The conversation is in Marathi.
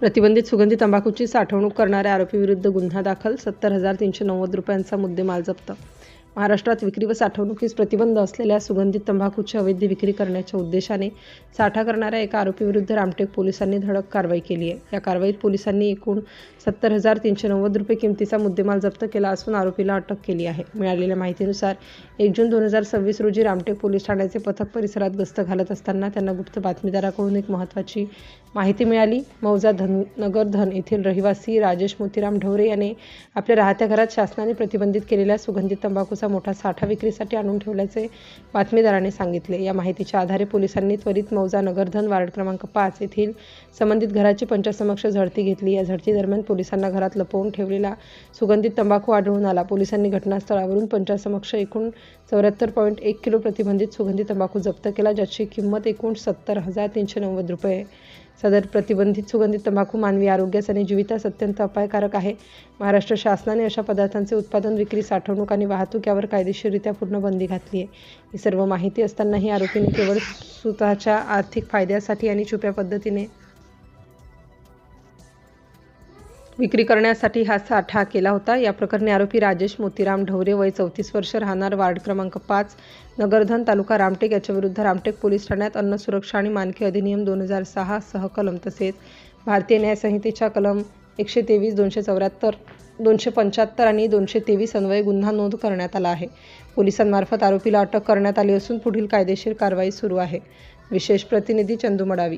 प्रतिबंधित सुगंधी तंबाखूची साठवणूक करणाऱ्या आरोपीविरुद्ध गुन्हा दाखल, 70,390 रुपयांचा मुद्देमाल जप्त. महाराष्ट्रात विक्री व साठवणुकीस प्रतिबंध असलेल्या सुगंधित तंबाखूची अवैध विक्री करण्याच्या उद्देशाने साठा करणाऱ्या एका आरोपीविरुद्ध रामटेक पोलिसांनी धडक कारवाई केली आहे. या कारवाईत पोलिसांनी एकूण 70,390 रुपये किमतीचा मुद्देमाल जप्त केला असून आरोपीला अटक केली आहे. मिळालेल्या माहितीनुसार 1 जून 2026 रोजी रामटेक पोलीस ठाण्याचे पथक परिसरात गस्त घालत असताना त्यांना गुप्त बातमीदाराकडून एक महत्त्वाची माहिती मिळाली. मौजा नगरधन येथील रहिवासी राजेश मोतीराम ढवरे याने आपल्या राहत्या घरात शासनाने प्रतिबंधित केलेल्या सुगंधित तंबाखूचा मोठा साठा विक्रीसाठी आणून ठेवल्याचे बातमीदाराने सांगितले. या माहितीच्या आधारे पोलिसांनी त्वरित मौजा नगरधन वार्ड क्रमांक 5 येथील संबंधित घराची पंचासमक्ष झडती घेतली. या झडतीदरम्यान पोलिसांना घरात लपवून ठेवलेला सुगंधित तंबाखू आढळून आला. पोलिसांनी घटनास्थळावरून पंचासमक्ष एकूण 74.1 किलो प्रतिबंधित सुगंधी तंबाखू जप्त केला, ज्याची किंमत एकूण 70,390 रुपये. सदर प्रतिबंधित सुगंधित तंबाखू मानवी आरोग्यास आणि जीवितास अत्यंत अपायकारक आहे. महाराष्ट्र शासनाने अशा पदार्थांचे उत्पादन, विक्री, साठवणूक आणि वाहतूक यावर कायदेशीररित्या पूर्ण बंदी घातली आहे. ही सर्व माहिती असतानाही आरोपीने केवळ स्वतःच्या आर्थिक फायद्यासाठी आणि छुप्या पद्धतीने विक्री करण्यासाठी हा साठा केला होता. या प्रकरणी आरोपी राजेश मोतीराम ढवरे वय 34 वर्ष, राहणार वार्ड क्रमांक 5, नगरधन, तालुका रामटेक याच्याविरुद्ध रामटेक पोलीस ठाण्यात अन्न सुरक्षा आणि मानके अधिनियम 2006 सह कलम तसेच भारतीय न्याय संहितेच्या कलम 123, 274, 275 आणि 223 अन्वये गुन्हा नोंद करण्यात आला आहे. पोलिसांमार्फत आरोपीला अटक करण्यात आली असून पुढील कायदेशीर कारवाई सुरू आहे. विशेष प्रतिनिधी चंदू मडावी.